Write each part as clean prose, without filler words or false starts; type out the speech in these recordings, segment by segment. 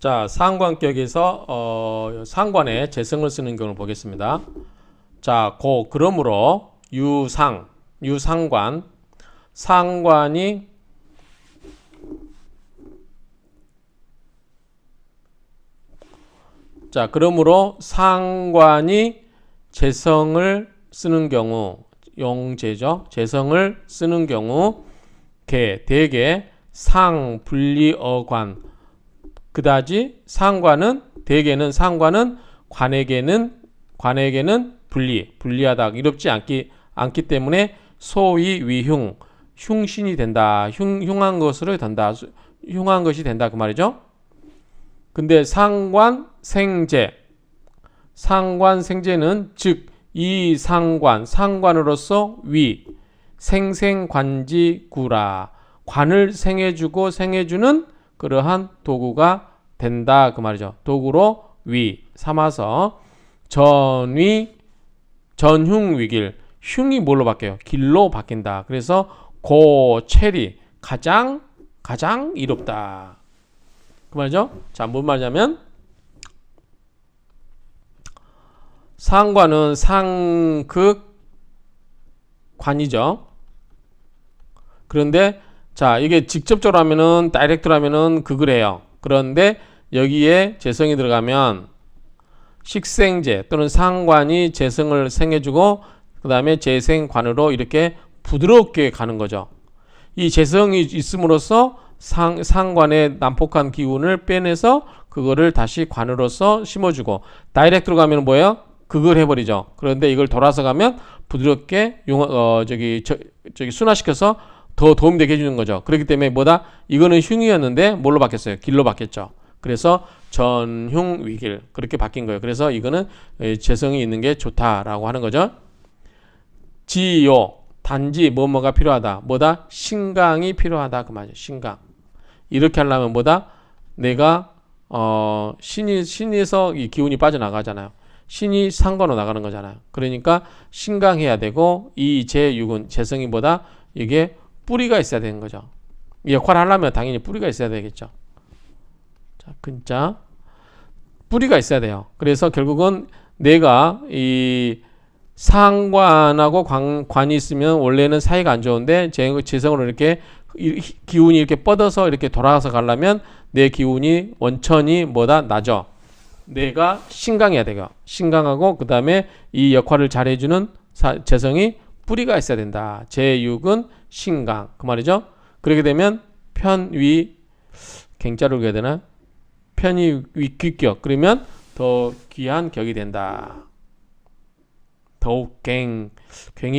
자, 상관격에서 상관에 재성을 쓰는 경우를 보겠습니다. 자, 그러므로 유상관, 상관이 자, 그러므로 상관이 재성을 쓰는 경우, 용재죠. 재성을 쓰는 경우 대개 상분리어관 그다지 대개는 상관은 관에게는 불리하다. 이롭지 않기 때문에 소위 흉신이 된다. 흉한 것이 된다. 그 말이죠. 근데 상관생제는 즉 이 상관으로서 생생관지구라. 관을 생해주는 그러한 도구가 된다. 그 말이죠. 도구로 삼아서 전흉위길. 흉이 뭘로 바뀌어요? 길로 바뀐다. 그래서 고체리 가장 이롭다. 그 말이죠. 자, 뭔 말이냐면 상관은 상극관이죠. 그런데 자, 이게 직접적으로 하면은 다이렉트로 하면은 극을 해요. 그런데 여기에 재성이 들어가면 식생제 또는 상관이 재성을 생해주고 그 다음에 재생관으로 이렇게 부드럽게 가는 거죠. 이 재성이 있음으로써 상관의 난폭한 기운을 빼내서 그거를 다시 관으로서 심어주고, 다이렉트로 가면 뭐예요? 극을 해버리죠. 그런데 이걸 돌아서 가면 부드럽게 순화시켜서 더 도움되게 해주는 거죠. 그렇기 때문에 이거는 흉이었는데 뭘로 바뀌었어요? 길로 바뀌었죠. 그래서 전흉위길 그렇게 바뀐 거예요. 그래서 이거는 재성이 있는 게 좋다라고 하는 거죠. 단지 뭐가 필요하다. 신강이 필요하다. 그 말이죠. 신강. 이렇게 하려면 내가 신에서 이 기운이 빠져나가잖아요. 신이 상관으로 나가는 거잖아요. 그러니까 신강해야 되고 이 제6은 재성이 이게 뿌리가 있어야 되는 거죠. 이 역할을 하려면 당연히 뿌리가 있어야 되겠죠. 자, 근자 뿌리가 있어야 돼요. 그래서 결국은 내가 이 상관하고 관이 있으면 원래는 사이가 안 좋은데 재성으로 이렇게 기운이 이렇게 뻗어서 이렇게 돌아가서 가려면 내 기운이 원천이 나죠. 내가 신강해야 돼요. 신강하고 그 다음에 이 역할을 잘해주는 재성이 뿌리가 있어야 된다. 제6은 신강. 그 말이죠. 그렇게 되면 갱자를 그려야 되나? 편이 귀격. 그러면 더 귀한 격이 된다. 더욱 괭이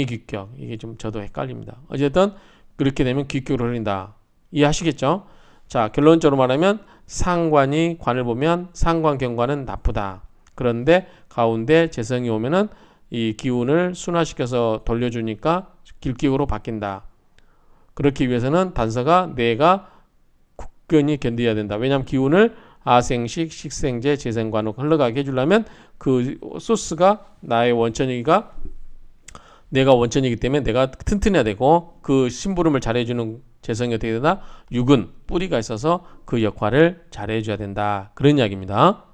귀격. 이게 좀 저도 헷갈립니다. 어쨌든 그렇게 되면 귀격으로 흘린다. 이해하시겠죠? 자, 결론적으로 말하면 상관이 관을 보면 상관경관은 나쁘다. 그런데 가운데 재성이 오면은 이 기운을 순화시켜서 돌려주니까 길격으로 바뀐다. 그렇기 위해서는 단서가 내가 굳건히 견뎌야 된다. 왜냐하면 기운을 아생식, 식생제, 재생관으로 흘러가게 해주려면 그 소스가 내가 원천이기 때문에 내가 튼튼해야 되고 그 심부름을 잘해주는 재성이 어떻게 되나? 6은 뿌리가 있어서 그 역할을 잘해줘야 된다. 그런 이야기입니다.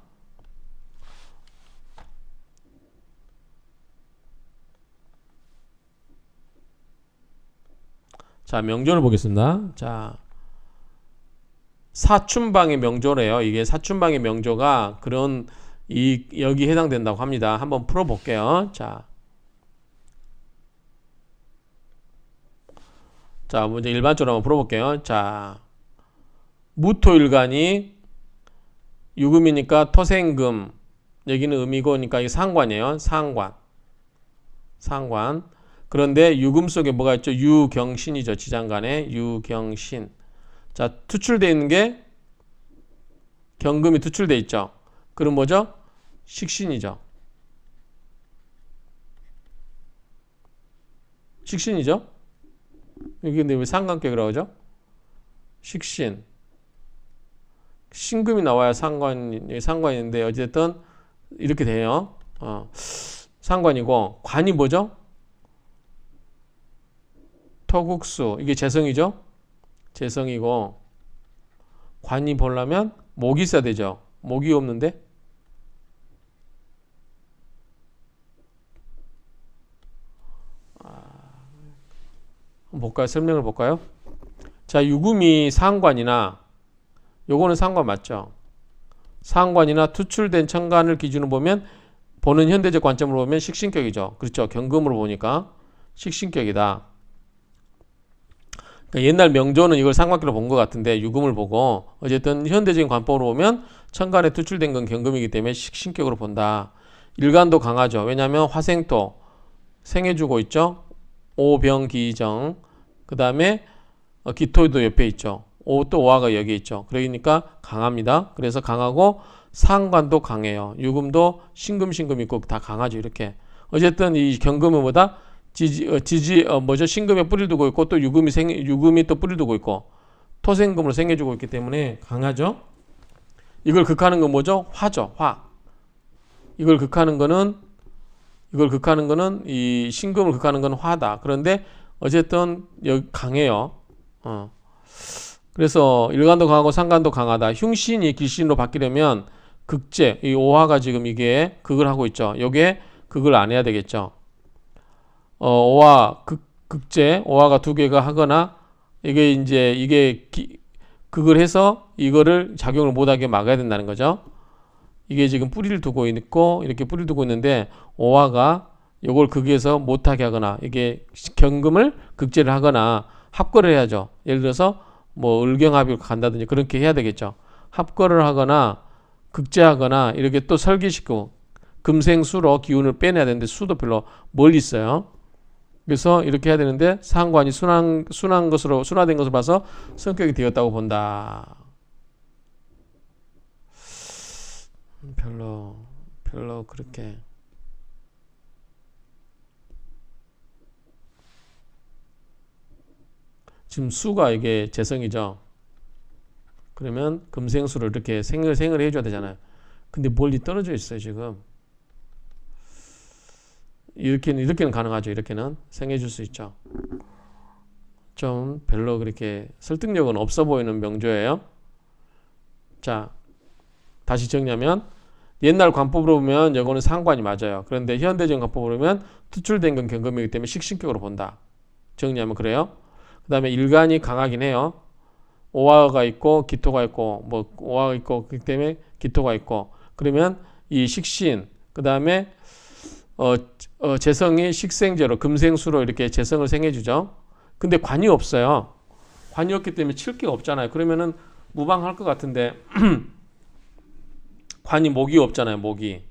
자, 명조를 보겠습니다. 자, 사춘방의 명조래요. 이게 사춘방의 명조가 여기 해당된다고 합니다. 한번 풀어볼게요. 자, 먼저 일반적으로 한번 풀어볼게요. 자, 무토일간이 유금이니까 토생금, 여기는 음이고니까 이게 상관이에요. 상관. 그런데 유금 속에 뭐가 있죠? 유경신이죠. 지장간에 유경신. 자, 투출되어 있는 게 경금이 투출되어 있죠. 그럼 뭐죠? 식신이죠. 여기 근데 왜 상관격이라고 하죠? 식신. 신금이 나와야 상관인데 어쨌든 이렇게 돼요. 상관이고 관이 뭐죠? 토국수. 이게 재성이죠? 재성이고 관이 보려면 목이 있어야 되죠. 목이 없는데 볼까요? 설명을 볼까요? 자, 유금이 상관이나 요거는 상관 맞죠? 상관이나 투출된 천간을 기준으로 보면 보는 현대적 관점으로 보면 식신격이죠. 그렇죠. 경금으로 보니까 식신격이다. 그러니까 옛날 명조는 이걸 상관격으로 본 것 같은데 유금을 보고 어쨌든 현대적인 관법으로 보면 천간에 투출된 건 경금이기 때문에 식신격으로 본다. 일간도 강하죠. 왜냐하면 화생토 생해주고 있죠. 오병기정 그 다음에 기토도 옆에 있죠. 또 오화가 여기 있죠. 그러니까 강합니다. 그래서 강하고 상관도 강해요. 유금도 신금 있고 다 강하죠. 이렇게 어쨌든 이 경금은 뭐다? 신금에 뿌리를 두고 있고 또 유금이 또 뿌리를 두고 있고 토생금으로 생겨주고 있기 때문에 강하죠. 이걸 극하는 건 뭐죠? 화죠. 화. 이걸 극하는 거는 이 신금을 극하는 건 화다. 그런데 어쨌든 여기 강해요. 그래서 일간도 강하고 상간도 강하다. 흉신이 길신으로 바뀌려면 극제, 이 오화가 지금 이게 극을 하고 있죠. 요게 극을 안 해야 되겠죠. 오화, 극제, 오화가 두 개가 하거나 이게 극을 해서 이거를 작용을 못하게 막아야 된다는 거죠. 이게 지금 뿌리를 두고 있고 이렇게 뿌리를 두고 있는데 오화가 요걸 극에서 못하게 하거나 이게 경금을 극제를 하거나 합거를 해야죠. 예를 들어서 뭐 을경합이 간다든지 그렇게 해야 되겠죠. 합거를 하거나 극제하거나 이렇게 또 설계시키고 금생수로 기운을 빼내야 되는데 수도 별로 멀리 있어요. 그래서 이렇게 해야 되는데 상관이 순화된 것으로 봐서 성격이 되었다고 본다. 별로 그렇게 지금 수가 이게 재성이죠. 그러면 금생수를 이렇게 생을 해줘야 되잖아요. 근데 멀리 떨어져 있어요 지금. 이렇게는 가능하죠. 이렇게는 생해줄 수 있죠. 좀 별로 그렇게 설득력은 없어 보이는 명조예요. 자, 다시 정리하면 옛날 관법으로 보면 이거는 상관이 맞아요. 그런데 현대적인 관법으로 보면 투출된 건 경금이기 때문에 식신격으로 본다. 정리하면 그래요. 그 다음에 일간이 강하긴 해요. 오화가 있고 기토가 있고 뭐 오화가 있고 그렇기 때문에 기토가 있고 그러면 이 식신 그 다음에 재성이 식생제로 금생수로 이렇게 재성을 생해주죠. 근데 관이 없어요. 관이 없기 때문에 칠 게 없잖아요. 그러면은 무방할 것 같은데 관이 목이 없잖아요. 목이.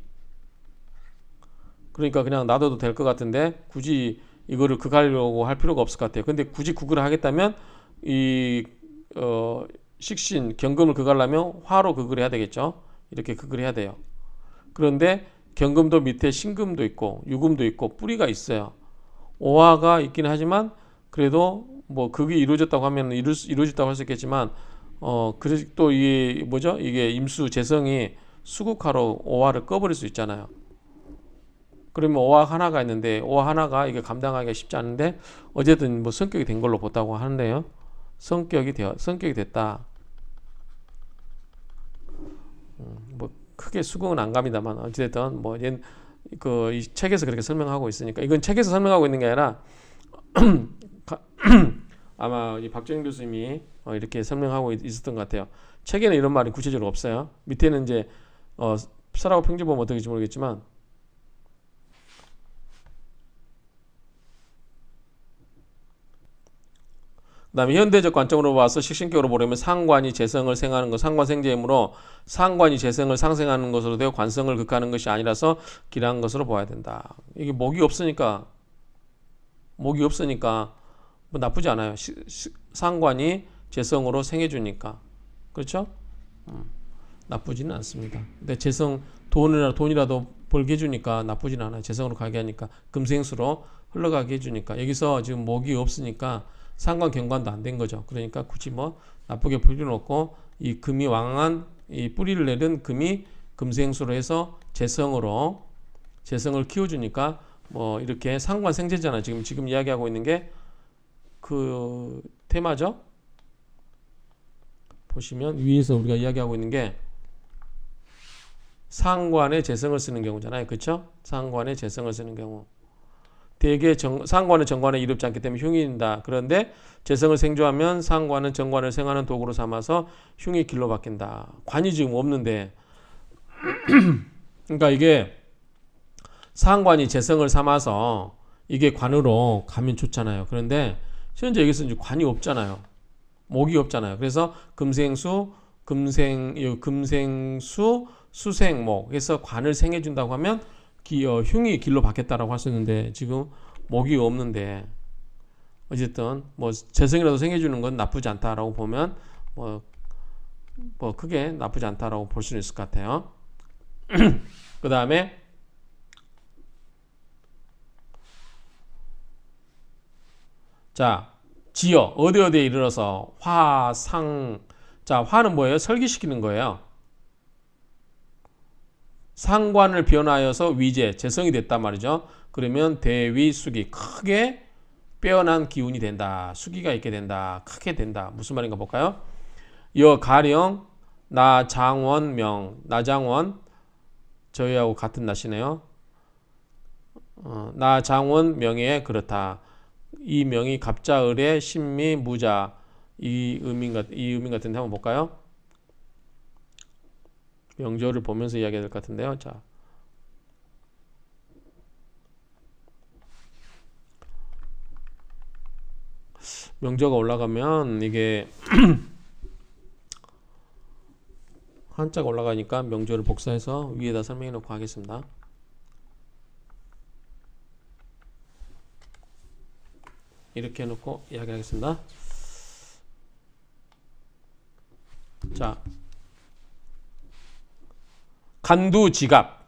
그러니까 그냥 놔둬도 될 것 같은데 굳이 이거를 극하려고 할 필요가 없을 것 같아요. 근데 굳이 극을 하겠다면 이 식신 경금을 극하려면 화로 극을 해야 되겠죠. 이렇게 극을 해야 돼요. 그런데 경금도 밑에 신금도 있고 유금도 있고 뿌리가 있어요. 오화가 있긴 하지만 그래도 뭐 극이 이루어졌다고 하면 이루어졌다고 할 수 있겠지만 그래서 또 이게 뭐죠? 이게 임수 재성이 수국화로 오화를 꺼버릴 수 있잖아요. 그러면 오화 하나가 있는데 오화 하나가 이게 감당하기가 쉽지 않은데 어쨌든 뭐 성격이 된 걸로 보다고 하는데요. 성격이 됐다. 뭐 크게 수긍은 안 갑니다만 어쨌든 뭐 이 책에서 그렇게 설명하고 있으니까 이건 책에서 설명하고 있는 게 아니라 아마 이 박정희 교수님이 이렇게 설명하고 있었던 것 같아요. 책에는 이런 말이 구체적으로 없어요. 밑에는 이제 설하고 평지 보면 어떻게 될지 모르겠지만 그다음에 현대적 관점으로 봐서 식신격으로 보려면 상관이 재성을 생하는 것, 상관생재이므로 상관이 재성을 상생하는 것으로 되어 관성을 극하는 것이 아니라서 기량한 것으로 보아야 된다. 이게 목이 없으니까 뭐 나쁘지 않아요. 상관이 재성으로 생해주니까 그렇죠? 나쁘지는 않습니다. 근데 재성 돈이라도 벌게 해주니까 나쁘진 않아요. 재성으로 가게 하니까 금생수로 흘러가게 해주니까 여기서 지금 목이 없으니까 상관 경관도 안 된 거죠. 그러니까 굳이 뭐 나쁘게 볼 필요는 없고 이 금이 왕한 이 뿌리를 내린 금이 금생수로 해서 재성을 키워주니까 뭐 이렇게 상관 생재잖아. 지금 이야기하고 있는 게 그 테마죠. 보시면 위에서 우리가 이야기하고 있는 게 상관의 재성을 쓰는 경우잖아요. 그렇죠? 상관의 재성을 쓰는 경우. 대개 상관은 정관에 이롭지 않기 때문에 흉이 있다. 그런데 재성을 생조하면 상관은 정관을 생하는 도구로 삼아서 흉이 길로 바뀐다. 관이 지금 없는데 그러니까 이게 상관이 재성을 삼아서 이게 관으로 가면 좋잖아요. 그런데 현재 여기서 이제 관이 없잖아요. 목이 없잖아요. 그래서 금생수, 수생목 해서 관을 생해준다고 하면 흉이 길로 바뀌었다라고 할 수 있는데 지금 목이 없는데 어쨌든 뭐 재성이라도 생해주는 건 나쁘지 않다라고 보면 뭐 크게 나쁘지 않다라고 볼 수는 있을 것 같아요. 그 다음에 자 지어 어디에 이르러서 화상. 자 화는 뭐예요? 설기시키는 거예요. 상관을 변화하여서 위재 재성이 됐단 말이죠. 그러면 대위 수기 크게 빼어난 기운이 된다. 수기가 있게 된다. 크게 된다. 무슨 말인가 볼까요? 여 가령 나장원명 나장원 저희하고 같은 낯이네요. 나장원 명예 그렇다. 이 명이 갑자을의 신미 무자 이 의미 같은데 한번 볼까요? 명조를 보면서 이야기해야 될 것 같은데요. 자, 명조가 올라가면 이게 한자가 올라가니까 명조를 복사해서 위에다 설명해 놓고 하겠습니다. 이렇게 해놓고 이야기하겠습니다. 자, 간두지갑.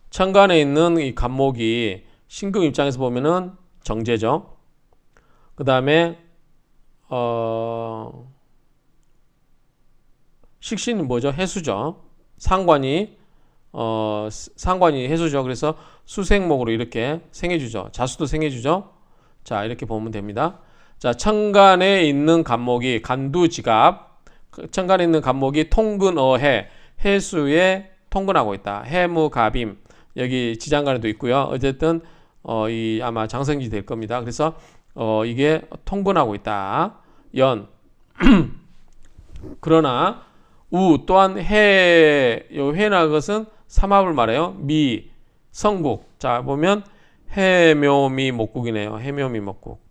천간에 있는 이 간목이 신금 입장에서 보면은 정제죠. 그 다음에 식신은 뭐죠? 해수죠. 상관이 해수죠. 그래서 수생목으로 이렇게 생해주죠. 자수도 생해주죠. 자, 이렇게 보면 됩니다. 자, 천간에 있는 간목이 간두지갑. 천간에 있는 간목이 통근어해 해수에 통근하고 있다. 해무갑임 여기 지장간에도 있고요. 어쨌든 이 아마 장생지 될 겁니다. 그래서 이게 통근하고 있다. 연 그러나 우 또한 해나 것은 삼합을 말해요. 미 성국. 자 보면 해묘미 목국이네요. 해묘미 목국.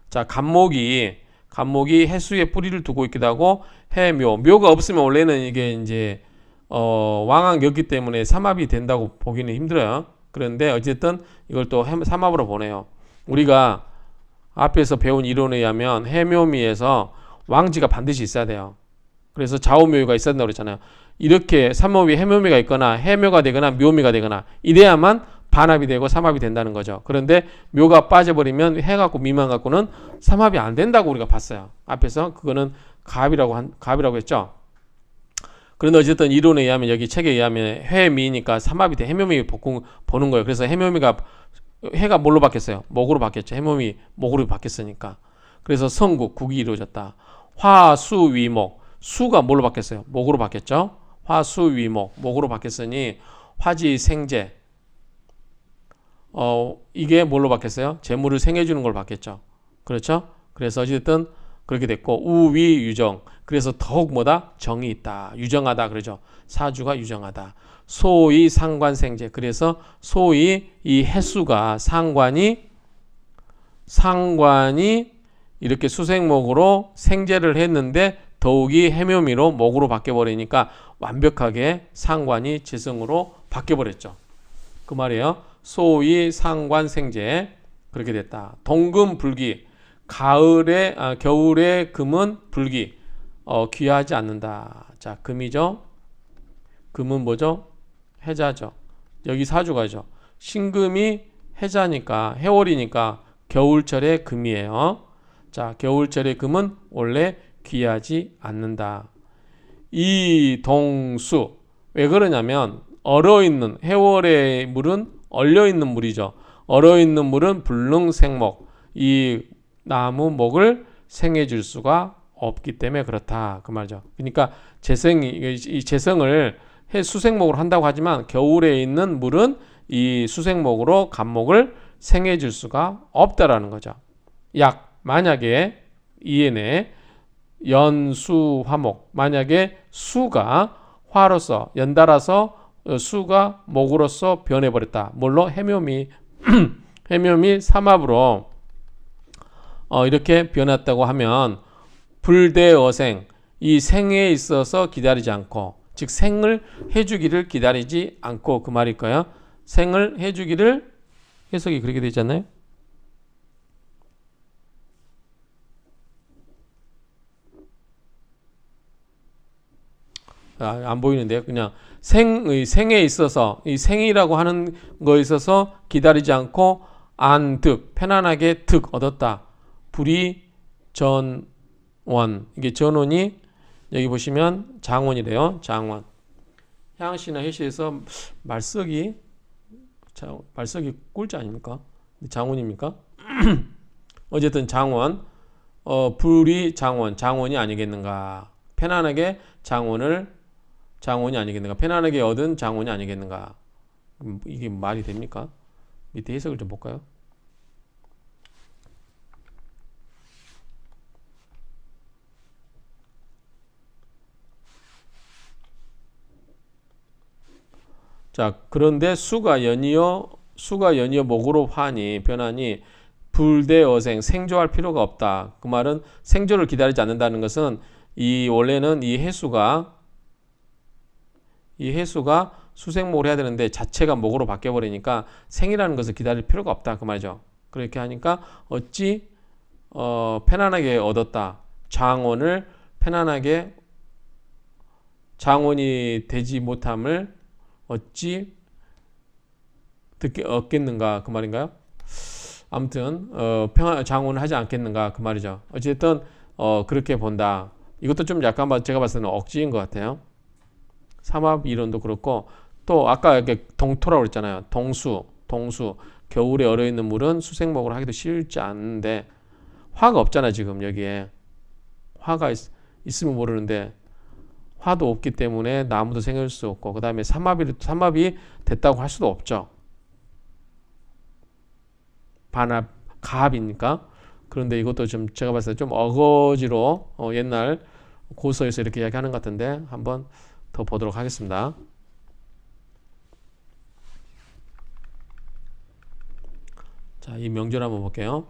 자 간목이 해수에 뿌리를 두고 있기도 하고 묘가 없으면 원래는 이게 이제 왕왕이었기 때문에 삼합이 된다고 보기는 힘들어요. 그런데 어쨌든 이걸 또 삼합으로 보내요. 우리가 앞에서 배운 이론에 의하면 해묘미에서 왕지가 반드시 있어야 돼요. 그래서 좌우묘가 있어야 된다고 그랬잖아요. 이렇게 삼합이 해묘미가 있거나 해묘가 되거나 묘미가 되거나 이래야만 반합이 되고 삼합이 된다는 거죠. 그런데 묘가 빠져버리면 해 갖고 미만 갖고는 삼합이 안 된다고 우리가 봤어요. 앞에서 그거는 갑이라고 했죠. 그런데 어쨌든 이론에 의하면 여기 책에 의하면 해미니까 삼합이 돼. 해묘미 보는 거예요. 그래서 해묘미가 해가 뭘로 바뀌었어요? 목으로 바뀌었죠. 해묘미 목으로 바뀌었으니까. 그래서 성국 국이 이루어졌다. 화수위목 수가 뭘로 바뀌었어요? 목으로 바뀌었죠. 화수위목 목으로 바뀌었으니 화지생재 이게 뭘로 바뀌었어요? 재물을 생해주는 걸로 바뀌었죠. 그렇죠? 그래서 어쨌든 그렇게 됐고 우위유정 그래서 더욱 뭐다? 정이 있다. 유정하다 그러죠. 사주가 유정하다. 소위 상관생재 그래서 소위 이 해수가 상관이 이렇게 수생목으로 생재를 했는데 더욱이 해묘미로 목으로 바뀌어버리니까 완벽하게 상관이 재성으로 바뀌어버렸죠. 그 말이에요. 소위 상관생재 그렇게 됐다. 동금불기 겨울에 금은 불기 귀하지 않는다. 자 금이죠. 금은 뭐죠? 해자죠. 여기 사주가죠. 신금이 해자니까 해월이니까 겨울철의 금이에요. 자 겨울철의 금은 원래 귀하지 않는다. 이동수 왜 그러냐면 얼어있는 해월의 물은 얼려있는 물이죠. 얼어있는 물은 불능생목 이 나무 목을 생해 줄 수가 없기 때문에 그렇다 그 말이죠. 그러니까 이 재성을 해 수생목으로 한다고 하지만 겨울에 있는 물은 이 수생목으로 간목을 생해 줄 수가 없다라는 거죠. 약 만약에 이해내 연수화목 만약에 수가 화로서 연달아서 수가 목으로서 변해버렸다. 물론 해묘미 해묘미 삼합으로 이렇게 변했다고 하면 불대어생 이 생에 있어서 기다리지 않고 즉 생을 해주기를 기다리지 않고 그 말일까요? 생을 해주기를 해석이 그렇게 되지 않나요? 안 보이는데요. 그냥 생에 있어서 이 생이라고 하는 거에 있어서 기다리지 않고 안득 편안하게 득 얻었다. 불이 전원 이게 전원이 여기 보시면 장원이래요. 장원. 향시나 해시에서 말석이 꼴찌 아닙니까? 장원입니까? 어쨌든 장원. 불이 장원이 아니겠는가? 편안하게 장원이 아니겠는가? 편안하게 얻은 장원이 아니겠는가? 이게 말이 됩니까? 밑에 해석을 좀 볼까요? 자, 그런데 수가 연이어 목으로 화니 변하니 불대어생 생조할 필요가 없다. 그 말은 생조를 기다리지 않는다는 것은 원래는 이 해수가 수생목을 해야 되는데 자체가 목으로 바뀌어 버리니까 생이라는 것을 기다릴 필요가 없다 그 말이죠. 그렇게 하니까 어찌 편안하게 얻었다. 장원을 편안하게 장원이 되지 못함을 어찌 얻겠는가 그 말인가요? 아무튼 장원을 하지 않겠는가 그 말이죠. 어쨌든 그렇게 본다. 이것도 좀 약간 제가 봤을 때는 억지인 것 같아요. 삼합 이론도 그렇고 또 아까 이렇게 동토라고 그랬잖아요. 동수 겨울에 얼어있는 물은 수생목으로 하기도 쉽지 않은데 화가 없잖아 지금 여기에 화가 있으면 모르는데 화도 없기 때문에 나무도 생길 수 없고 그 다음에 삼합이 됐다고 할 수도 없죠. 가합이니까. 그런데 이것도 좀 제가 봤을 때 좀 어거지로 옛날 고서에서 이렇게 이야기하는 것 같은데 한번 더 보도록 하겠습니다. 자, 이 명절 한번 볼게요.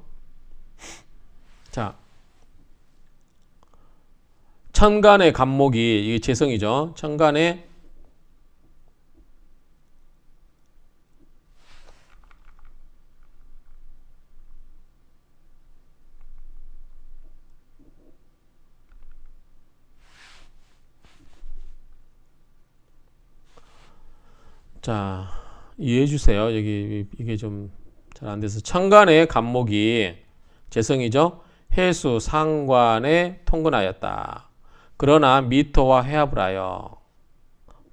자, 천간의 간목이 이게 재성이죠. 천간의 자, 이해해 주세요. 여기 이게 좀 잘 안 돼서 천간의 간목이 재성이죠. 해수 상관에 통근하였다. 그러나 미토와 해합을 하여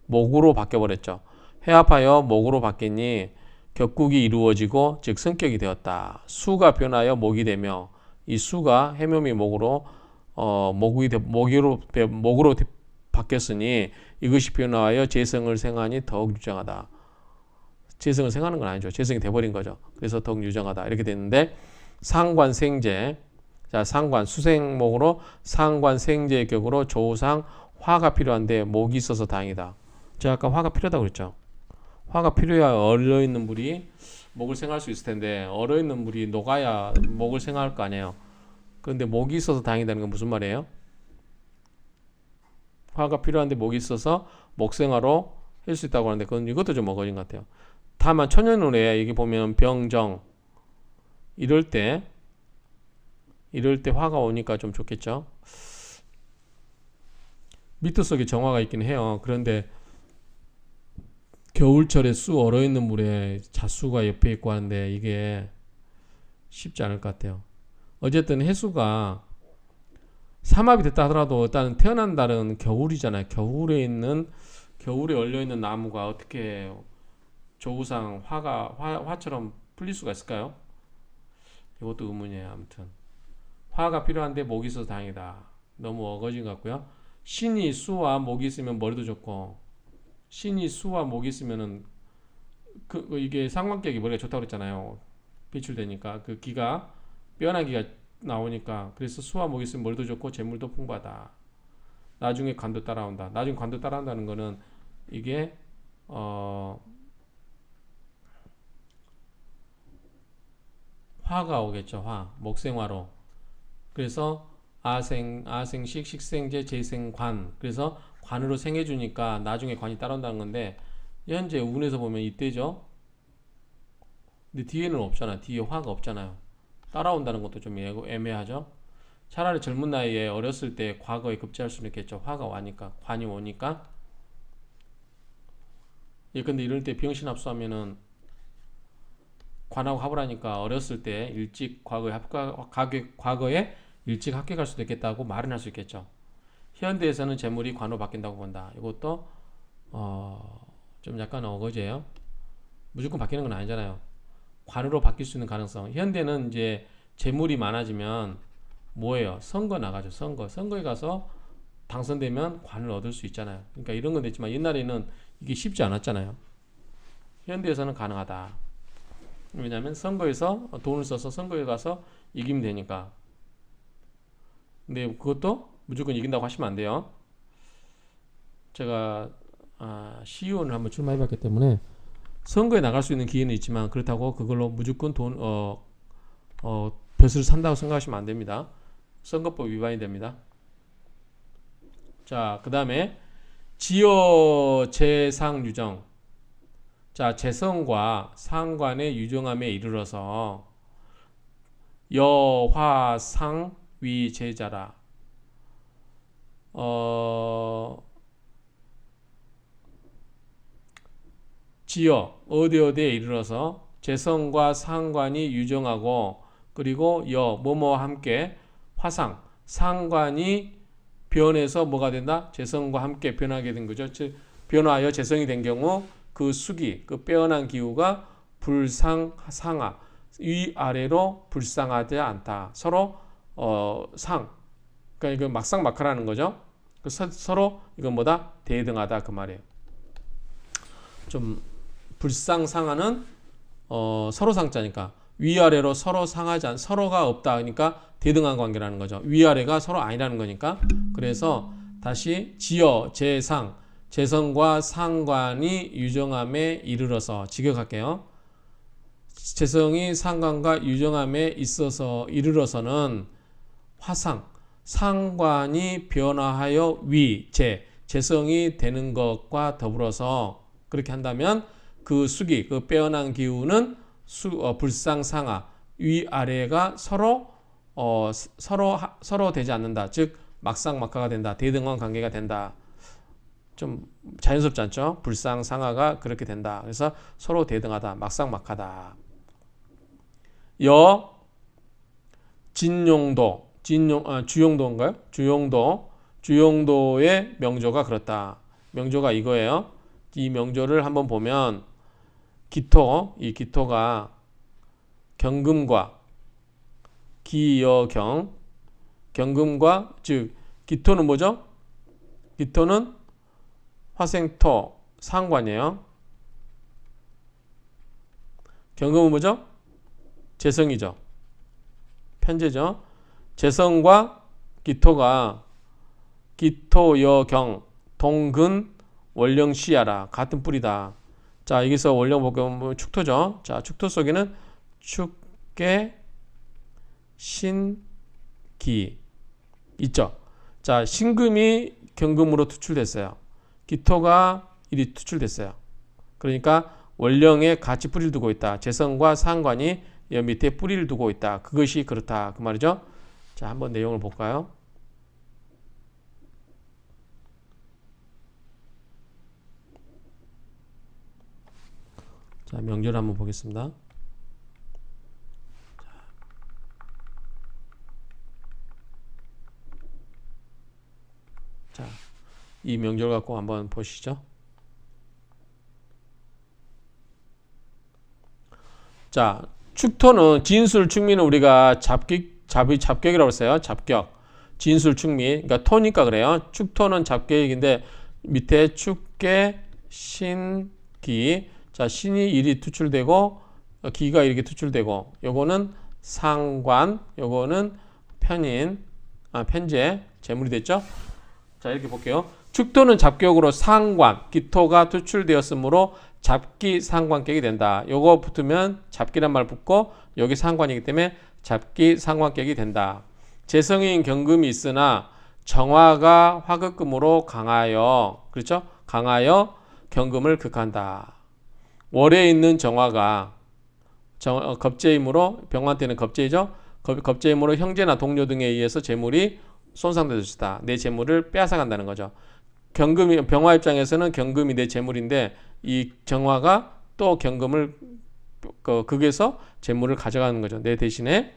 목으로 바뀌어버렸죠. 해합하여 목으로 바뀌니 격국이 이루어지고 즉 성격이 되었다. 수가 변하여 목이 되며 이 수가 해묘미 목으로 목으로 바뀌었으니 이것이 변화하여 재성을 생하니 더욱 유정하다. 재성을 생하는 건 아니죠. 재성이 돼버린 거죠. 그래서 더욱 유정하다. 이렇게 됐는데 상관생재 자 상관 수생목으로 상관생재의 격으로 조상 화가 필요한데 목이 있어서 다행이다. 제가 아까 화가 필요하다고 그랬죠. 화가 필요해야 얼어있는 물이 목을 생할 수 있을 텐데 얼어있는 물이 녹아야 목을 생할 거 아니에요. 그런데 목이 있어서 다행이다는 건 무슨 말이에요? 화가 필요한데 목이 있어서 목생화로 할 수 있다고 하는데 그건 이것도 좀 어거진 것 같아요. 다만 천연운에 여기 보면 병정 이럴 때 화가 오니까 좀 좋겠죠. 미터 속에 정화가 있긴 해요. 그런데 겨울철에 수 얼어있는 물에 잣수가 옆에 있고 하는데 이게 쉽지 않을 것 같아요. 어쨌든 해수가 삼합이 됐다 하더라도 일단 태어난 달은 겨울이잖아요. 겨울에 얼려있는 나무가 어떻게 조우상 화처럼 풀릴 수가 있을까요? 이것도 의문이에요. 아무튼 화가 필요한데 목이 있어서 다행이다. 너무 어거진 것 같고요. 신이 수와 목이 있으면 머리도 좋고, 신이 수와 목이 있으면은 이게 상관격이 머리가 좋다고 그랬잖아요. 배출되니까 그 기가 빼어난 기가 나오니까, 그래서 수와 목이 있으면 머리도 좋고 재물도 풍부하다. 나중에 관도 따라온다. 나중에 관도 따라온다는 거는 이게 화가 오겠죠. 화, 목생화로. 그래서 아생식, 식생제, 재생관. 그래서 관으로 생해주니까 나중에 관이 따라온다는 건데, 현재 운에서 보면 이때죠. 근데 뒤에는 없잖아. 뒤에 화가 없잖아요. 따라온다는 것도 좀 애매하죠. 차라리 젊은 나이에 어렸을 때 과거에 급제할 수는 있겠죠. 화가 와니까, 관이 오니까. 예, 근데 이럴 때 병신 합수하면은 관하고 합을 하니까 어렸을 때 일찍 과거에 일찍 합격할 수도 있겠다고 말은 할 수 있겠죠. 현대에서는 재물이 관으로 바뀐다고 본다. 이것도 좀 약간 어거지예요. 무조건 바뀌는 건 아니잖아요. 관으로 바뀔 수 있는 가능성. 현대는 이제 재물이 많아지면 뭐예요? 선거 나가죠. 선거에 가서 당선되면 관을 얻을 수 있잖아요. 그러니까 이런 건 됐지만 옛날에는 이게 쉽지 않았잖아요. 현대에서는 가능하다. 왜냐하면 선거에서 돈을 써서 선거에 가서 이기면 되니까. 근데 그것도 무조건 이긴다고 하시면 안 돼요. 제가 시의원을 한번 출마해봤기 때문에 선거에 나갈 수 있는 기회는 있지만, 그렇다고 그걸로 무조건 벼슬을 산다고 생각하시면 안 됩니다. 선거법 위반이 됩니다. 자, 그 다음에 지어 재상 유정. 자, 재성과 상관의 유정함에 이르러서 여화상 위제자라. 지어 어디에 이르러서 재성과 상관이 유정하고, 그리고 뭐뭐와 함께 화상 상관이 변해서 뭐가 된다? 재성과 함께 변하게 된 거죠. 즉 변화하여 재성이 된 경우 그 수기, 그 빼어난 기후가 불상상하, 위아래로 불상하지 않다. 서로 그러니까 이거 막상막하라는 거죠. 서로 이건 뭐다? 대등하다 그 말이에요. 좀 불상상하는 서로 상자니까 위아래로 서로 상하지 않, 서로가 없다. 그러니까 대등한 관계라는 거죠. 위아래가 서로 아니라는 거니까. 그래서 다시 지어 재상 재성과 상관이 유정함에 이르러서 직역할게요. 재성이 상관과 유정함에 있어서 이르러서는 화상 상관이 변화하여 재성이 되는 것과 더불어서 그렇게 한다면 그 수기, 그 빼어난 기후는 불상상하, 위아래가 서로 되지 않는다. 즉 막상막하가 된다. 대등한 관계가 된다. 좀 자연스럽지 않죠? 불상상하가 그렇게 된다. 그래서 서로 대등하다. 막상막하다. 주용도인가요? 주용도의 명조가 그렇다. 명조가 이거예요. 이 명조를 한번 보면 이 기토가 경금과 경금과 즉 기토는 뭐죠? 기토는 화생토 상관이에요. 경금은 뭐죠? 재성이죠. 편재죠. 재성과 기토가 기토여경 동근 원령시야라 같은 뿌리다. 자, 여기서 원령 보면 축토죠. 자, 축토 속에는 축계 신기 있죠. 자, 신금이 경금으로 투출됐어요. 기토가 일이 투출됐어요. 그러니까 원령에 같이 뿌리를 두고 있다. 재성과 상관이 여 밑에 뿌리를 두고 있다. 그것이 그렇다. 그 말이죠. 자, 한번 내용을 볼까요? 자, 명절 한번 보겠습니다. 자, 이 명절 갖고 한번 보시죠. 자, 축토는 진술, 축미는 우리가 잡격이라고 했어요. 잡격. 진술 축미. 그러니까 토니까 그래요. 축토는 잡격인데 밑에 축계 신기. 자, 신이 일이 투출되고 기가 이렇게 투출되고 요거는 상관, 요거는 편인, 편재, 재물이 됐죠? 자, 이렇게 볼게요. 축토는 잡격으로 상관, 기토가 투출되었으므로 잡기 상관격이 된다. 요거 붙으면 잡기란 말 붙고 여기 상관이기 때문에 잡기 상관격이 된다. 재성인 경금이 있으나 정화가 화극금으로 강하여, 그렇죠? 강하여 경금을 극한다. 월에 있는 정화가 겁재이므로, 병화 때는 겁재이죠? 겁재이므로 형제나 동료 등에 의해서 재물이 손상될 수 있다. 내 재물을 빼앗아간다는 거죠. 경금이, 병화 입장에서는 경금이 내 재물인데 이 정화가 또 경금을 극에서 재물을 가져가는 거죠. 내 대신에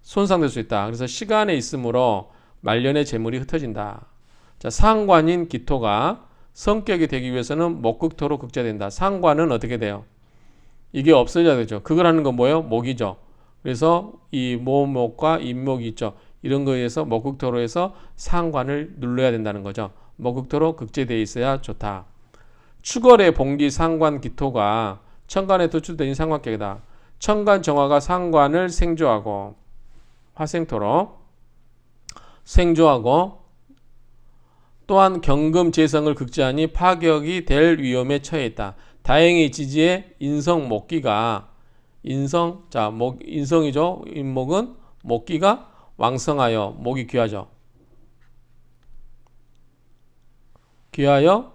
손상될 수 있다. 그래서 시간에 있으므로 말년의 재물이 흩어진다. 자, 상관인 기토가 성격이 되기 위해서는 목극토로 극제된다. 상관은 어떻게 돼요? 이게 없어져야 되죠. 그걸 하는 건 뭐예요? 목이죠. 그래서 이 모목과 임목이 있죠. 이런 거에 의해서 목극토로 해서 상관을 눌러야 된다는 거죠. 목극토로 극제되어 있어야 좋다. 추걸의 봉기 상관 기토가 천간에 도출되는 상관격이다. 천간 정화가 상관을 생조하고 화생토로 생조하고 또한 경금 재성을 극제하니 파격이 될 위험에 처해 있다. 다행히 지지의 인성 목기가 인성, 자, 인성이죠. 인목은 목기가 왕성하여, 목이 귀하죠. 귀하여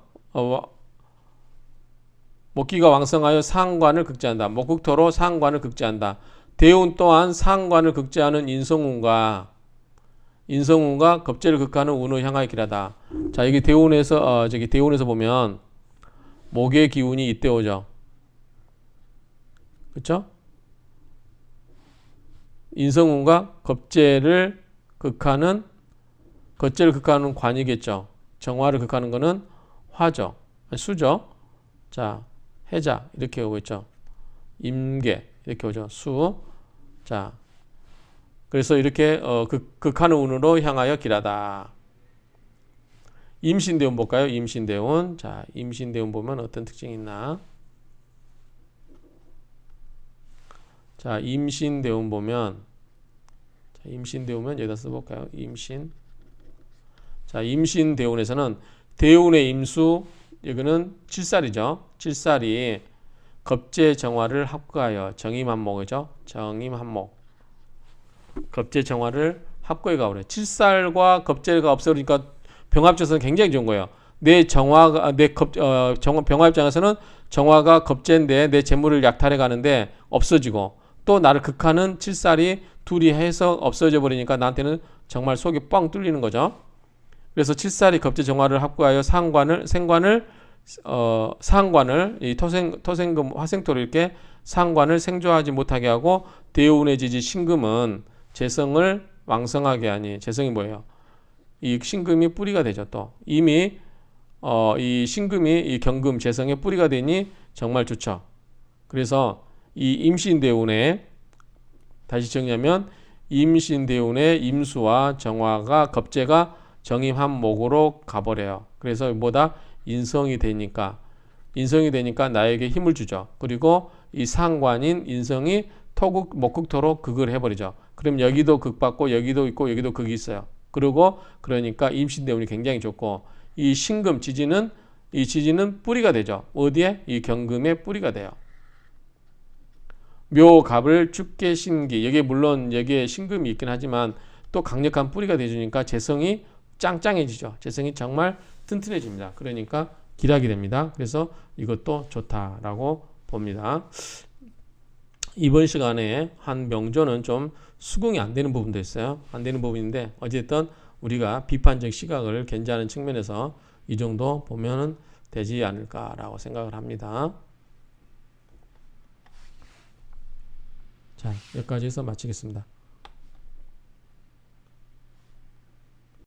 목기가 왕성하여 상관을 극제한다. 목극토로 상관을 극제한다. 대운 또한 상관을 극제하는 인성운과 겁재를 극하는 운을 향하여 길하다. 자, 여기 대운에서 대운에서 보면 목의 기운이 이때 오죠. 그렇죠? 인성운과 겁재를 극하는 관이겠죠. 정화를 극하는 거는 화죠. 수죠. 자, 해자 이렇게 오고 있죠. 임계 이렇게 오죠. 수. 자, 그래서 이렇게 극하는 운으로 향하여 길하다. 임신대운 볼까요? 임신대운. 자, 임신대운 보면 어떤 특징이 있나? 자, 임신대운 보면, 자, 임신대운은 여기다 써볼까요? 임신. 자, 임신대운에서는 대운의 임수, 여기는 칠살이죠. 칠살이 겁재정화를 합구하여 정임한목이죠. 정임한목. 겁재정화를 합구해 가오래. 칠살과 겁재가 없어지니까 병화 입장에서는 굉장히 좋은 거예요. 내 정화가 병화 입장에서는 정화가 겁재인데 내 재물을 약탈해 가는데 없어지고 또 나를 극하는 칠살이 둘이 해서 없어져 버리니까 나한테는 정말 속이 뻥 뚫리는 거죠. 그래서 칠살이 겁재 정화를 합구하여 상관을 이 토생금 화생토로 이렇게 상관을 생조하지 못하게 하고 대운의 지지 신금은 재성을 왕성하게 하니 재성이 뭐예요? 이 신금이 뿌리가 되죠. 또 이미 이 신금이 이 경금 재성의 뿌리가 되니 정말 좋죠. 그래서 이 임신대운에 다시 정리하면 임신대운의 임수와 정화가 겁재가 정임한목으로 가버려요. 그래서 뭐다? 인성이 되니까 나에게 힘을 주죠. 그리고 이 상관인 인성이 목극토로 극을 해버리죠. 그럼 여기도 극받고 여기도 있고 여기도 극이 있어요. 그러니까 임신대운이 굉장히 좋고 이 신금 지지는 뿌리가 되죠. 어디에? 이 경금의 뿌리가 돼요. 묘갑을 축계 신기. 여기에 신금이 있긴 하지만 또 강력한 뿌리가 돼주니까 재성이 짱짱해지죠. 재성이 정말 튼튼해집니다. 그러니까 기락이 됩니다. 그래서 이것도 좋다라고 봅니다. 이번 시간에 한 명조는 좀 수긍이 안 되는 부분도 있어요. 안 되는 부분인데 어쨌든 우리가 비판적 시각을 견지하는 측면에서 이 정도 보면은 되지 않을까라고 생각을 합니다. 자, 여기까지 해서 마치겠습니다.